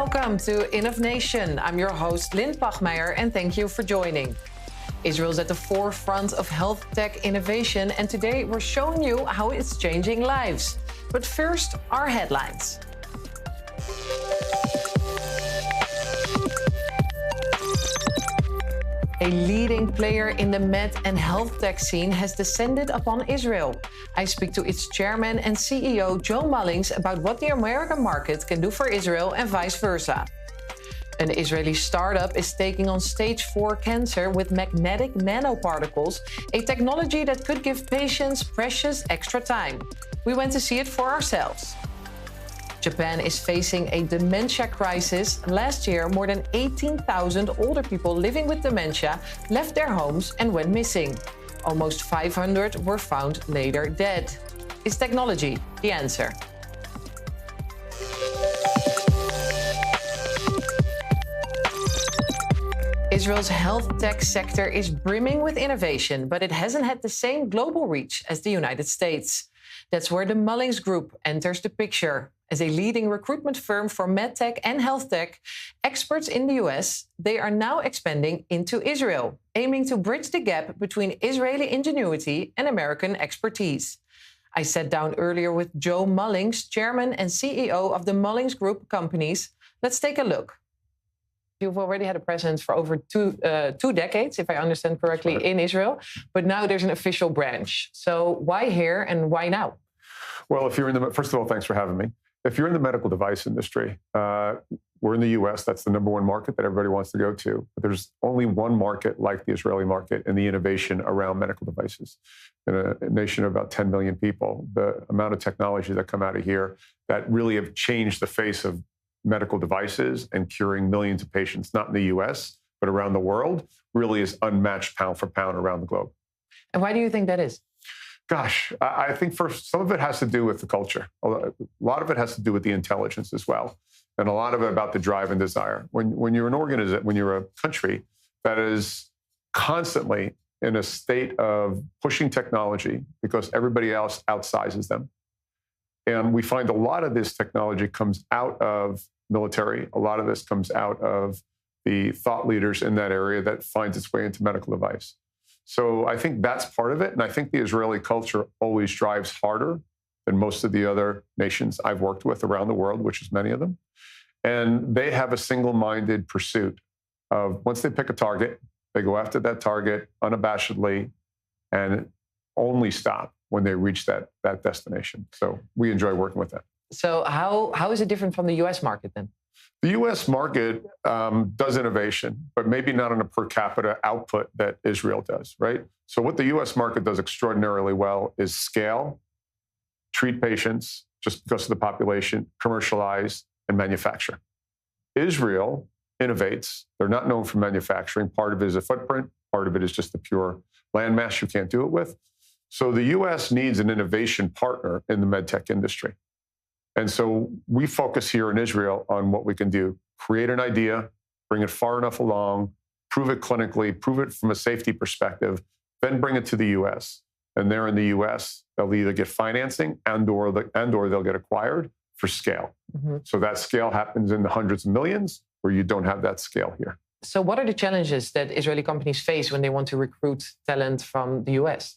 Welcome to Innov'Nation. I'm your host, Lynn Plagmeijer, and thank you for joining. Israel's at the forefront of health tech innovation, and today we're showing you how it's changing lives. But first, our headlines. A leading player in the med and health tech scene has descended upon Israel. I speak to its chairman and CEO, Joe Mullings, about what the American market can do for Israel and vice versa. An Israeli startup is taking on stage 4 cancer with magnetic nanoparticles, a technology that could give patients precious extra time. We went to see it for ourselves. Japan is facing a dementia crisis. Last year, more than 18,000 older people living with dementia left their homes and went missing. Almost 500 were found later dead. Is technology the answer? Israel's health tech sector is brimming with innovation, but it hasn't had the same global reach as the United States. That's where the Mullings Group enters the picture. As a leading recruitment firm for medtech and health tech experts in the US, they are now expanding into Israel, aiming to bridge the gap between Israeli ingenuity and American expertise. I sat down earlier with Joe Mullings, chairman and CEO of the Mullings Group companies. Let's take a look. You've already had a presence for over two decades, if I understand correctly, in Israel. But now there's an official branch. So why here and why now? Well, first of all, thanks for having me. If you're in the medical device industry, we're in the US. That's the number one market that everybody wants to go to. But there's only one market like the Israeli market in the innovation around medical devices. In a nation of about 10 million people, the amount of technology that come out of here that really have changed the face of medical devices and curing millions of patients, not in the US, but around the world, really is unmatched pound for pound around the globe. And why do you think that is? Gosh, I think first, some of it has to do with the culture. A lot of it has to do with the intelligence as well. And a lot of it about the drive and desire. When you're an organization, when you're a country that is constantly in a state of pushing technology because everybody else outsizes them, and we find a lot of this technology comes out of military. A lot of this comes out of the thought leaders in that area that finds its way into medical device. So I think that's part of it. And I think the Israeli culture always drives harder than most of the other nations I've worked with around the world, which is many of them. And they have a single-minded pursuit of once they pick a target, they go after that target unabashedly and only stop when they reach that destination. So we enjoy working with that. So how is it different from the US market then? The US market does innovation, but maybe not on a per capita output that Israel does, right? So what the US market does extraordinarily well is scale, treat patients just because of the population, commercialize, and manufacture. Israel innovates. They're not known for manufacturing. Part of it is a footprint. Part of it is just the pure landmass you can't do it with. So the US needs an innovation partner in the medtech industry. And so we focus here in Israel on what we can do. Create an idea, bring it far enough along, prove it clinically, prove it from a safety perspective, then bring it to the US. And there in the US, they'll either get financing and or they'll get acquired for scale. Mm-hmm. So that scale happens in the hundreds of millions where you don't have that scale here. So what are the challenges that Israeli companies face when they want to recruit talent from the US?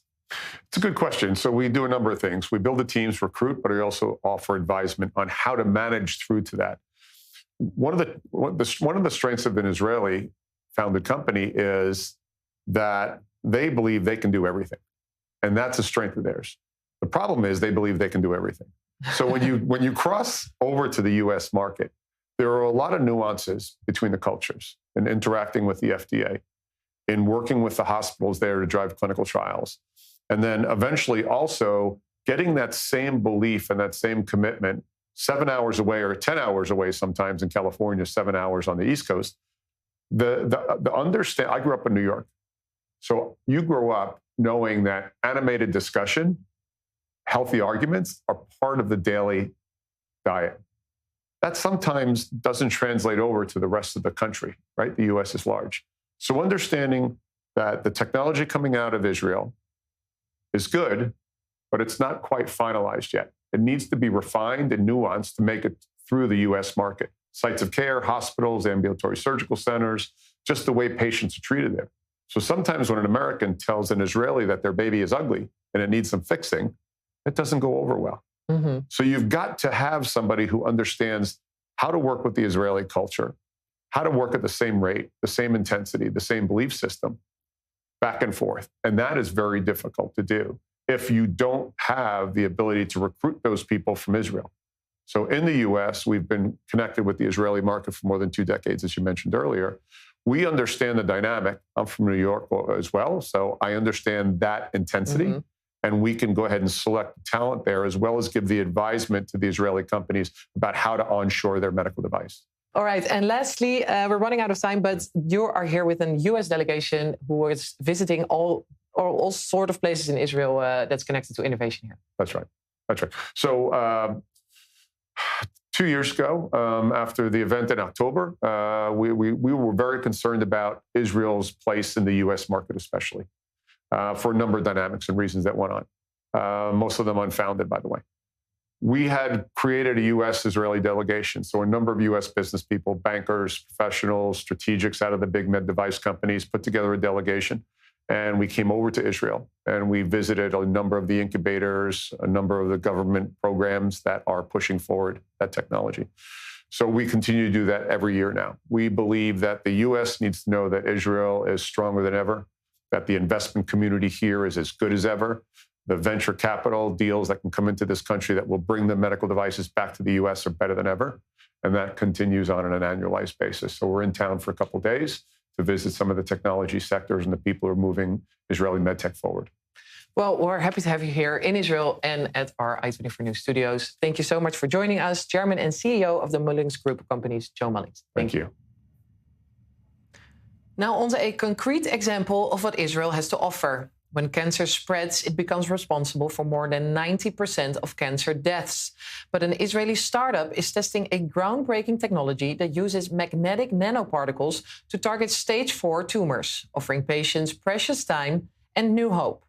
It's a good question. So we do a number of things. We build the teams, recruit, but we also offer advisement on how to manage through to that. One of the strengths of an Israeli founded company is that they believe they can do everything. And that's a strength of theirs. The problem is they believe they can do everything. So when you cross over to the US market, there are a lot of nuances between the cultures in interacting with the FDA, in working with the hospitals there to drive clinical trials. And then eventually also getting that same belief and that same commitment 7 hours away or 10 hours away sometimes in California, 7 hours on the East Coast. I grew up in New York. So you grow up knowing that animated discussion, healthy arguments are part of the daily diet. That sometimes doesn't translate over to the rest of the country, right? The US is large. So understanding that the technology coming out of Israel is good, but it's not quite finalized yet. It needs to be refined and nuanced to make it through the US market. sites of care, hospitals, ambulatory surgical centers, just the way patients are treated there. So sometimes when an American tells an Israeli that their baby is ugly and it needs some fixing, it doesn't go over well. Mm-hmm. So you've got to have somebody who understands how to work with the Israeli culture, how to work at the same rate, the same intensity, the same belief system, back and forth. And that is very difficult to do if you don't have the ability to recruit those people from Israel. So in the US, we've been connected with the Israeli market for more than 2 decades, as you mentioned earlier. We understand the dynamic. I'm from New York as well, so I understand that intensity. Mm-hmm. And we can go ahead and select talent there, as well as give the advisement to the Israeli companies about how to onshore their medical device. All right. And lastly, we're running out of time, but you are here with a U.S. delegation who is visiting all sort of places in Israel that's connected to innovation here. That's right. That's right. So 2 years ago, after the event in October, we were very concerned about Israel's place in the U.S. market, especially. For a number of dynamics and reasons that went on, most of them unfounded, by the way. We had created a U.S.-Israeli delegation, so a number of U.S. business people, bankers, professionals, strategics out of the big med device companies put together a delegation, and we came over to Israel, and we visited a number of the incubators, a number of the government programs that are pushing forward that technology. So we continue to do that every year now. We believe that the U.S. needs to know that Israel is stronger than ever, that the investment community here is as good as ever. The venture capital deals that can come into this country that will bring the medical devices back to the U.S. are better than ever. And that continues on an annualized basis. So we're in town for a couple of days to visit some of the technology sectors and the people who are moving Israeli medtech forward. Well, we're happy to have you here in Israel and at our I24 News studios. Thank you so much for joining us, Chairman and CEO of the Mullings Group of Companies, Joe Mullings. Thank you. Now on to a concrete example of what Israel has to offer. When cancer spreads, it becomes responsible for more than 90% of cancer deaths. But an Israeli startup is testing a groundbreaking technology that uses magnetic nanoparticles to target stage 4 tumors, offering patients precious time and new hope.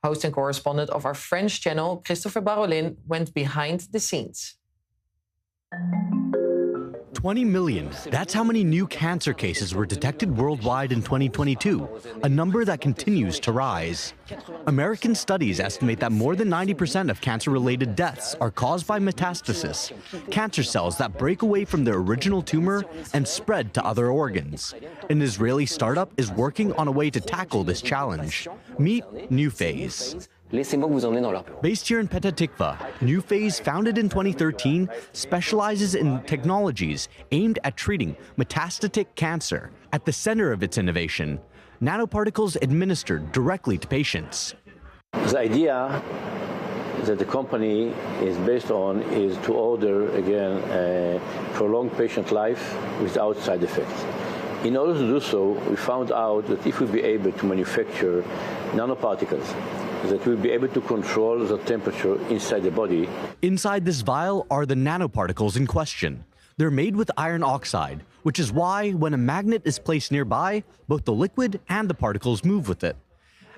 Host and correspondent of our French channel, Christopher Barolin, went behind the scenes. 20 million. That's how many new cancer cases were detected worldwide in 2022, a number that continues to rise. American studies estimate that more than 90% of cancer-related deaths are caused by metastasis, cancer cells that break away from their original tumor and spread to other organs. An Israeli startup is working on a way to tackle this challenge. Meet New Phase. Based here in Petah, Tikva, New Phase, founded in 2013, specializes in technologies aimed at treating metastatic cancer. At the center of its innovation, nanoparticles administered directly to patients. The idea that the company is based on is to order, again, a prolonged patient life without side effects. In order to do so, we found out that if we be able to manufacture nanoparticles, that we'll be able to control the temperature inside the body. Inside this vial are the nanoparticles in question. They're made with iron oxide, which is why when a magnet is placed nearby, both the liquid and the particles move with it.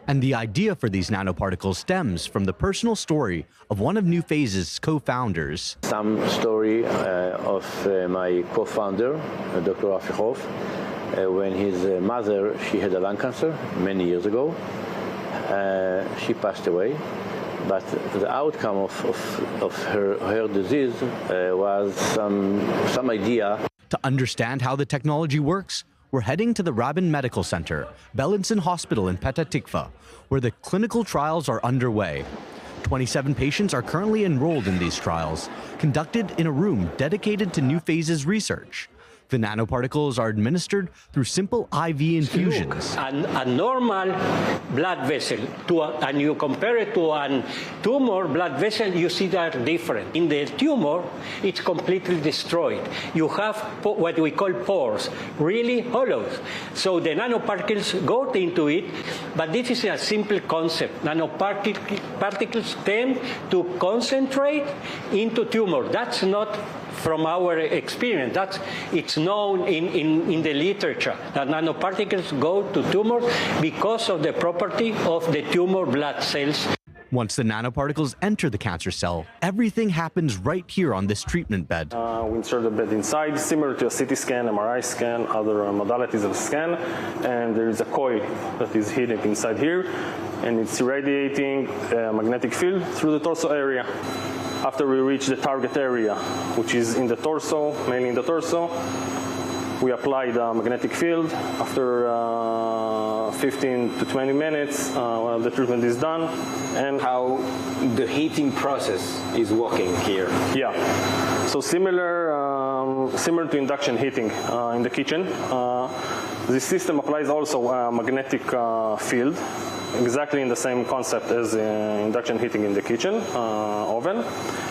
And the idea for these nanoparticles stems from the personal story of one of New Phase's co-founders. Some story of my co-founder, Dr. Afichov, when his mother, she had a lung cancer many years ago. She passed away, but the outcome of her disease was some idea. To understand how the technology works, we're heading to the Rabin Medical Center, Bellinson Hospital in Petah Tikva, where the clinical trials are underway. 27 patients are currently enrolled in these trials, conducted in a room dedicated to New Phase's research. The nanoparticles are administered through simple IV infusions. A normal blood vessel, and you compare it to a tumor blood vessel, you see that different. In the tumor, it's completely destroyed. You have what we call pores, really hollow. So the nanoparticles go into it, but this is a simple concept. Nanoparticles tend to concentrate into tumor. That's not from our experience. It's known in the literature that nanoparticles go to tumor because of the property of the tumor blood cells. Once the nanoparticles enter the cancer cell, everything happens right here on this treatment bed. We insert the bed inside, similar to a CT scan, MRI scan, other modalities of scan, and there is a coil that is hidden inside here, and it's irradiating a magnetic field through the torso area. After we reach the target area, which is in the torso, mainly in the torso, we apply the magnetic field. After 15 to 20 minutes, the treatment is done. And how the heating process is working here? Yeah, so similar to induction heating in the kitchen. This system applies also a magnetic field, exactly in the same concept as induction heating in the kitchen oven,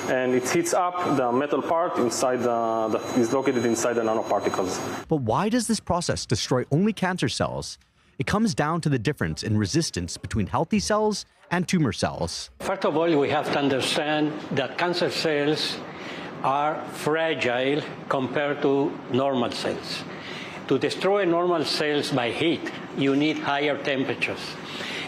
and it heats up the metal part inside that is located inside the nanoparticles. But why does this process destroy only cancer cells? It comes down to the difference in resistance between healthy cells and tumor cells. First of all, we have to understand that cancer cells are fragile compared to normal cells. To destroy normal cells by heat, you need higher temperatures.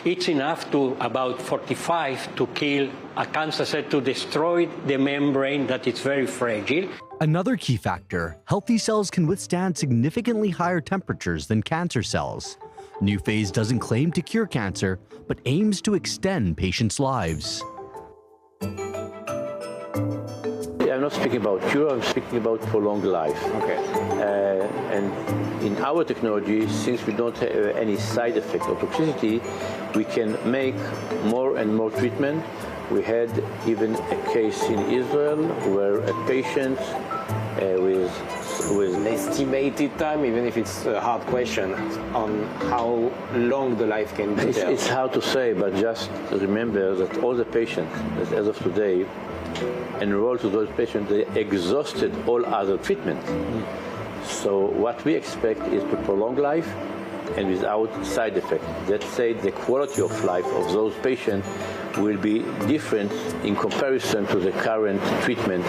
It's enough to about 45 to kill a cancer cell, to destroy the membrane that is very fragile. Another key factor, healthy cells can withstand significantly higher temperatures than cancer cells. New Phase doesn't claim to cure cancer, but aims to extend patients' lives. I'm not speaking about cure, I'm speaking about prolonged life. Okay. And in our technology, since we don't have any side effect or toxicity, we can make more and more treatment. We had even a case in Israel where a patient with an estimated time, even if it's a hard question, on how long the life can be. It's hard to say, but just remember that all the patients, as of today, enrolled to those patients, they exhausted all other treatments. So what we expect is to prolong life and without side effects. That said, the quality of life of those patients will be different in comparison to the current treatment.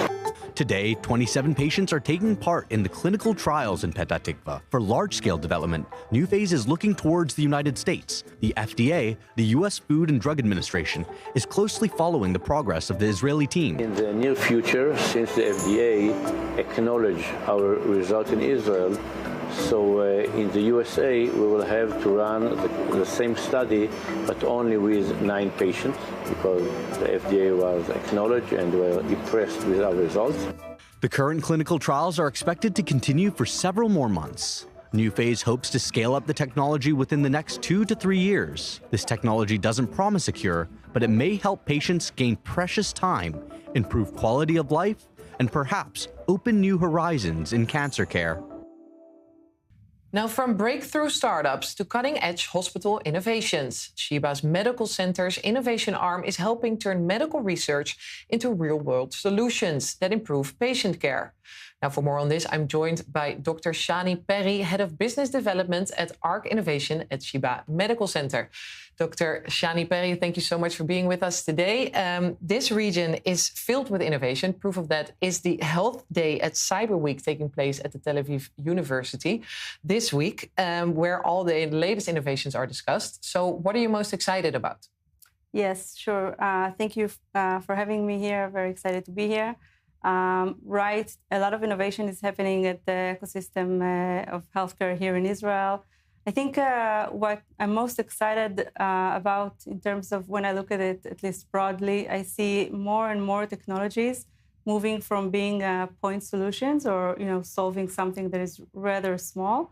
Today, 27 patients are taking part in the clinical trials in Petah Tikva. For large-scale development, New Phase is looking towards the United States. The FDA, the U.S. Food and Drug Administration, is closely following the progress of the Israeli team. In the near future, since the FDA acknowledged our result in Israel, so in the USA, we will have to run the same study, but only with 9 patients, because the FDA was acknowledged and were impressed with our results. The current clinical trials are expected to continue for several more months. New Phase hopes to scale up the technology within the next 2 to 3 years. This technology doesn't promise a cure, but it may help patients gain precious time, improve quality of life, and perhaps open new horizons in cancer care. Now, from breakthrough startups to cutting-edge hospital innovations, Sheba's Medical Center's innovation arm is helping turn medical research into real-world solutions that improve patient care. Now, for more on this, I'm joined by Dr. Shani Perry, Head of Business Development at ARC Innovation at Sheba Medical Center. Dr. Shani Perry, thank you so much for being with us today. This region is filled with innovation. Proof of that is the Health Day at Cyber Week taking place at the Tel Aviv University this week, where all the latest innovations are discussed. So what are you most excited about? Yes, sure. Thank you for having me here. Very excited to be here. Right, a lot of innovation is happening at the ecosystem of healthcare here in Israel. I think what I'm most excited about in terms of when I look at it, at least broadly, I see more and more technologies moving from being point solutions or solving something that is rather small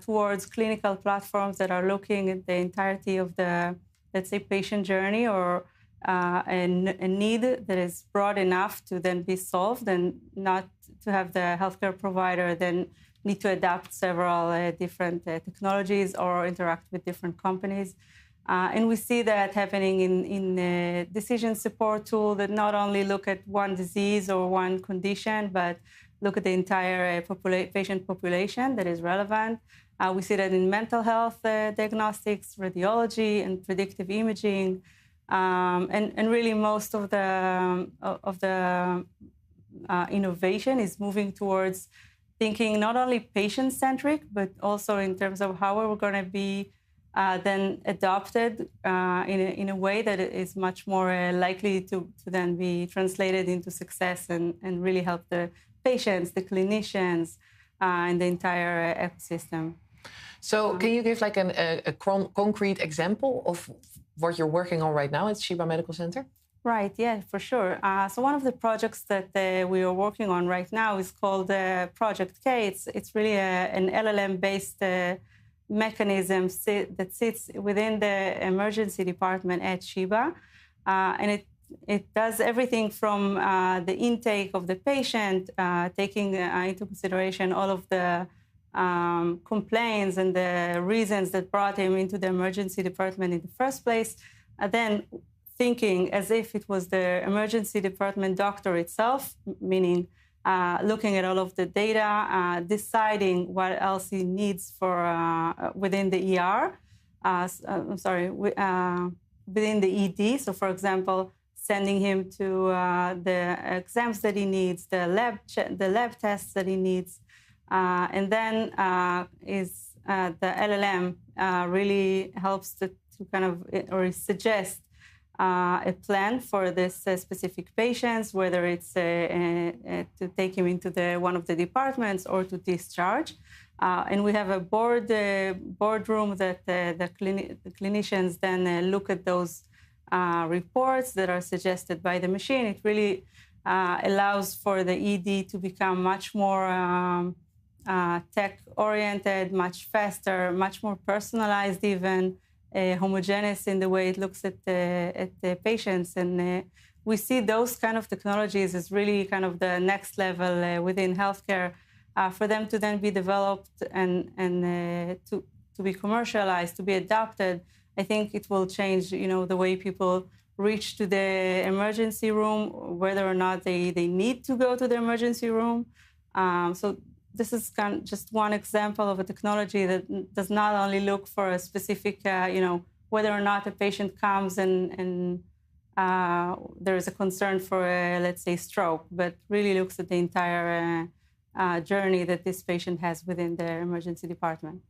towards clinical platforms that are looking at the entirety of the, let's say, patient journey or a need that is broad enough to then be solved and not to have the healthcare provider then need to adapt several different technologies or interact with different companies. And we see that happening in a decision support tool that not only look at one disease or one condition, but look at the entire patient population that is relevant. We see that in mental health diagnostics, radiology, and predictive imaging. And really most of the innovation is moving towards thinking not only patient-centric, but also in terms of how we're going to be then adopted in a way that is much more likely to then be translated into success and really help the patients, the clinicians, and the entire ecosystem. So can you give like a concrete example of what you're working on right now at Sheba Medical Center? Right, yeah, for sure. So one of the projects that we are working on right now is called Project K. It's really an LLM-based mechanism that sits within the emergency department at Sheba. And it does everything from the intake of the patient, taking into consideration all of the complaints and the reasons that brought him into the emergency department in the first place, then thinking as if it was the emergency department doctor itself, meaning looking at all of the data, deciding what else he needs for within the ER, within the ED. So, for example, sending him to the exams that he needs, the lab tests that he needs, and then the LLM really helps to kind of or suggest a plan for this specific patients, whether it's to take him into one of the departments or to discharge. And we have a boardroom that the clinicians then look at those reports that are suggested by the machine. It really allows for the ED to become much more tech-oriented, much faster, much more personalized even, homogeneous in the way it looks at the patients. And we see those kind of technologies as really kind of the next level within healthcare for them to then be developed and to be commercialized, to be adopted. I think it will change, the way people reach to the emergency room, whether or not they need to go to the emergency room. So this is kind of just one example of a technology that does not only look for a specific, whether or not a patient comes and there is a concern for, let's say, stroke, but really looks at the entire journey that this patient has within the emergency department.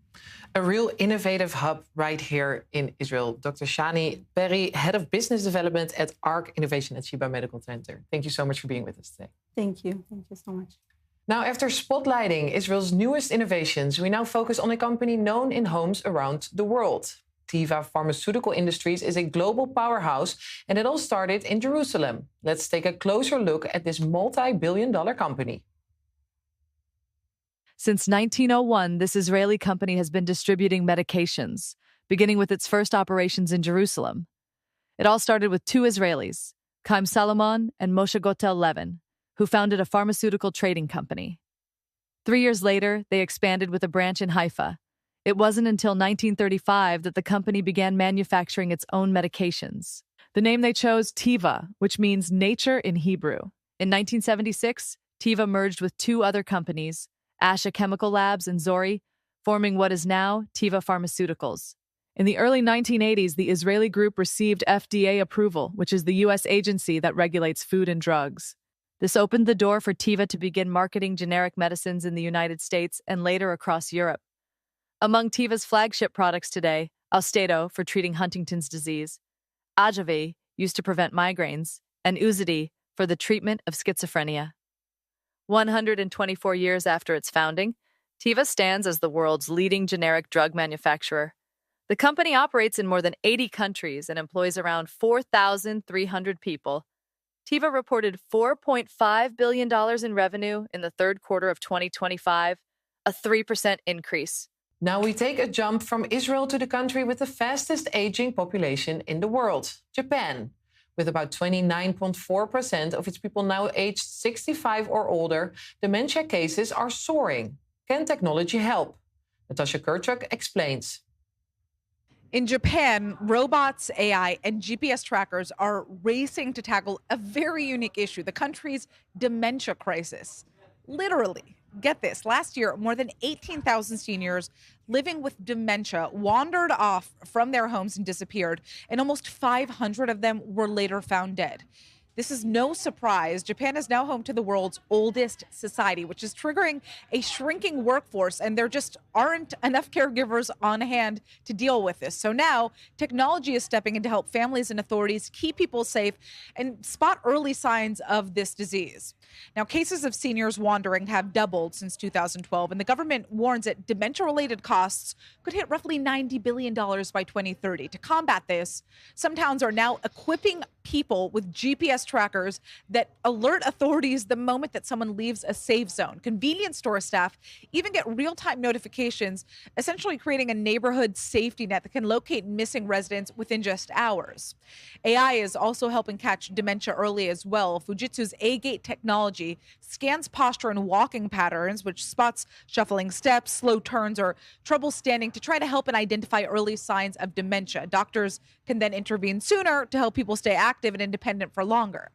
A real innovative hub right here in Israel. Dr. Shani Perry, Head of Business Development at ARC Innovation at Sheba Medical Center. Thank you so much for being with us today. Thank you. Thank you so much. Now, after spotlighting Israel's newest innovations, we now focus on a company known in homes around the world. Tikva Pharmaceutical Industries is a global powerhouse, and it all started in Jerusalem. Let's take a closer look at this multi-billion-dollar company. Since 1901, this Israeli company has been distributing medications, beginning with its first operations in Jerusalem. It all started with two Israelis, Chaim Salomon and Moshe Gotel Levin, who founded a pharmaceutical trading company. 3 years later, they expanded with a branch in Haifa. It wasn't until 1935 that the company began manufacturing its own medications. The name they chose, Tikva, which means nature in Hebrew. In 1976, Tikva merged with two other companies, Asha Chemical Labs and Zori, forming what is now Tikva Pharmaceuticals. In the early 1980s, the Israeli group received FDA approval, which is the U.S. agency that regulates food and drugs. This opened the door for Tikva to begin marketing generic medicines in the United States and later across Europe. Among Tikva's flagship products today, Austedo for treating Huntington's disease, Ajavy used to prevent migraines, and Uzedy for the treatment of schizophrenia. 124 years after its founding, Tikva stands as the world's leading generic drug manufacturer. The company operates in more than 80 countries and employs around 4,300 people. Tikva reported $4.5 billion in revenue in the third quarter of 2025, a 3% increase. Now we take a jump from Israel to the country with the fastest aging population in the world, Japan. With about 29.4% of its people now aged 65 or older, dementia cases are soaring. Can technology help? Natasha Kurchuk explains. In Japan, robots, AI, and GPS trackers are racing to tackle a very unique issue, the country's dementia crisis. Literally, get this, last year, more than 18,000 seniors living with dementia wandered off from their homes and disappeared, and almost 500 of them were later found dead. This is no surprise. Japan is now home to the world's oldest society, which is triggering a shrinking workforce, and there just aren't enough caregivers on hand to deal with this. So now technology is stepping in to help families and authorities keep people safe and spot early signs of this disease. Now, cases of seniors wandering have doubled since 2012, and the government warns that dementia-related costs could hit roughly $90 billion by 2030. To combat this, some towns are now equipping people with GPS trackers that alert authorities the moment that someone leaves a safe zone. Convenience store staff even get real-time notifications, essentially creating a neighborhood safety net that can locate missing residents within just hours. AI is also helping catch dementia early as well. Fujitsu's A-Gate technology scans posture and walking patterns, which spots shuffling steps, slow turns, or trouble standing to try to help and identify early signs of dementia. Doctors can then intervene sooner to help people stay active and independent for longer.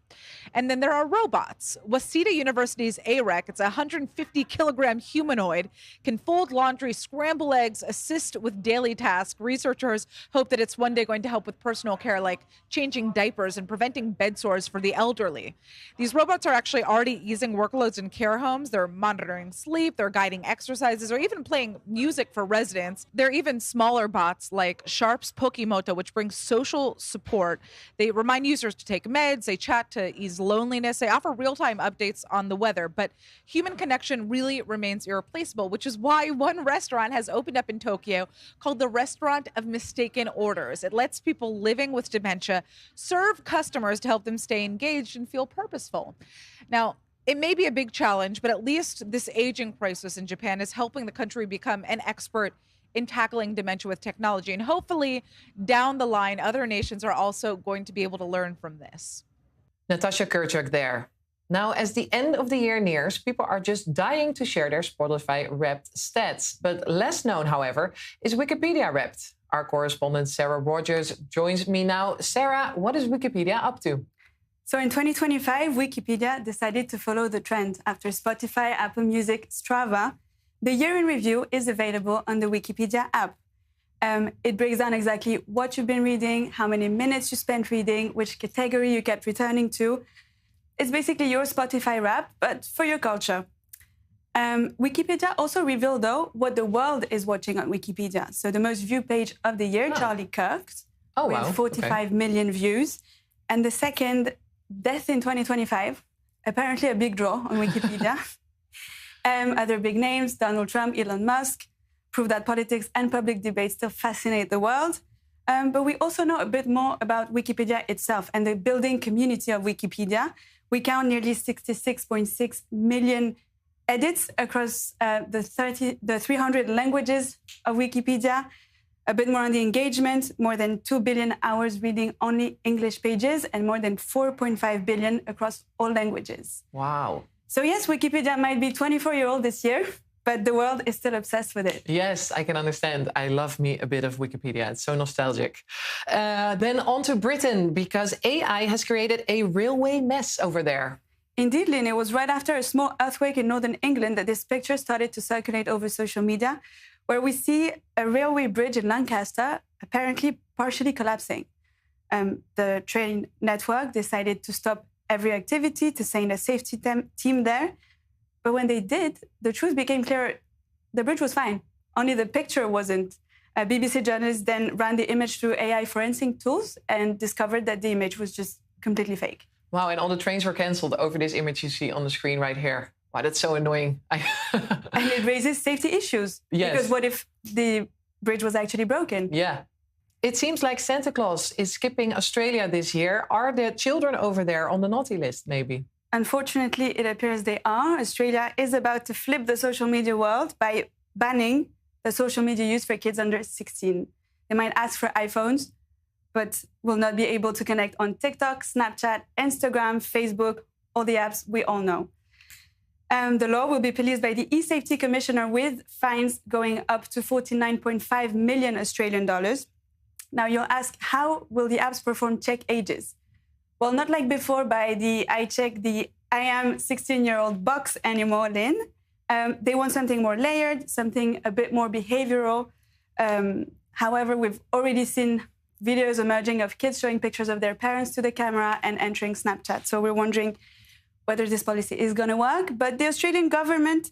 And then there are robots. Waseda University's AREC, it's a 150-kilogram humanoid, can fold laundry, scramble eggs, assist with daily tasks. Researchers hope that it's one day going to help with personal care like changing diapers and preventing bed sores for the elderly. These robots are actually already easing workloads in care homes. They're monitoring sleep, they're guiding exercises, or even playing music for residents. There are even smaller bots like Sharp's Pokimoto, which brings social support. They remind users to take meds, they chat to ease loneliness, they offer real-time updates on the weather. But human connection really remains irreplaceable, which is why one restaurant has opened up in Tokyo called the Restaurant of Mistaken Orders. It lets people living with dementia serve customers to help them stay engaged and feel purposeful. Now, it may be a big challenge, but at least this aging crisis in Japan is helping the country become an expert in tackling dementia with technology. And hopefully, down the line, other nations are also going to be able to learn from this. Natasha Kurczuk there. Now, as the end of the year nears, people are just dying to share their Spotify Wrapped stats. But less known, however, is Wikipedia Wrapped. Our correspondent Sarah Rogers joins me now. Sarah, what is Wikipedia up to? So in 2025, Wikipedia decided to follow the trend. After Spotify, Apple Music, Strava, the year in review is available on the Wikipedia app. It breaks down exactly what you've been reading, how many minutes you spent reading, which category you kept returning to. It's basically your Spotify Wrapped, but for your culture. Wikipedia also revealed, though, what the world is watching on Wikipedia. So the most viewed page of the year, Charlie Kirk's, with 45 million views. And the second, Death in 2025, apparently a big draw on Wikipedia. Other big names, Donald Trump, Elon Musk, prove that politics and public debate still fascinate the world. But we also know a bit more about Wikipedia itself and the building community of Wikipedia. We count nearly 66.6 million edits across the 300 languages of Wikipedia. A bit more on the engagement, more than 2 billion hours reading only English pages and more than 4.5 billion across all languages. Wow. So yes, Wikipedia might be 24-year-old this year, but the world is still obsessed with it. Yes, I can understand. I love me a bit of Wikipedia. It's so nostalgic. Then on to Britain, because AI has created a railway mess over there. Indeed, Lynn, it was right after a small earthquake in northern England that this picture started to circulate over social media, where we see a railway bridge in Lancaster apparently partially collapsing. The train network decided to stop every activity, to send a safety team there. But when they did, the truth became clear. The bridge was fine. Only the picture wasn't. BBC journalists then ran the image through AI forensic tools and discovered that the image was just completely fake. Wow, and all the trains were cancelled over this image you see on the screen right here. Wow, that's so annoying. And it raises safety issues. Yes. Because what if the bridge was actually broken? Yeah. It seems like Santa Claus is skipping Australia this year. Are the children over there on the naughty list, maybe? Unfortunately, it appears they are. Australia is about to flip the social media world by banning the social media use for kids under 16. They might ask for iPhones, but will not be able to connect on TikTok, Snapchat, Instagram, Facebook, all the apps we all know. The law will be policed by the eSafety Commissioner with fines going up to 49.5 million Australian dollars. Now you'll ask, how will the apps perform check ages? Well, not like before by the I check the I am 16-year-old box anymore, Lynn. They want something more layered, something a bit more behavioral. However, we've already seen videos emerging of kids showing pictures of their parents to the camera and entering Snapchat. So we're wondering whether this policy is going to work. But the Australian government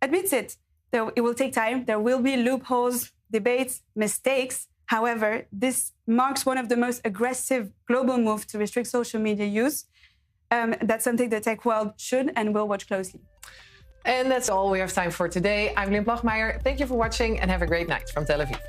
admits it. It will take time. There will be loopholes, debates, mistakes. However, this marks one of the most aggressive global moves to restrict social media use. That's something the tech world should and will watch closely. And that's all we have time for today. I'm Lynn Plagmeijer. Thank you for watching and have a great night from Tel Aviv.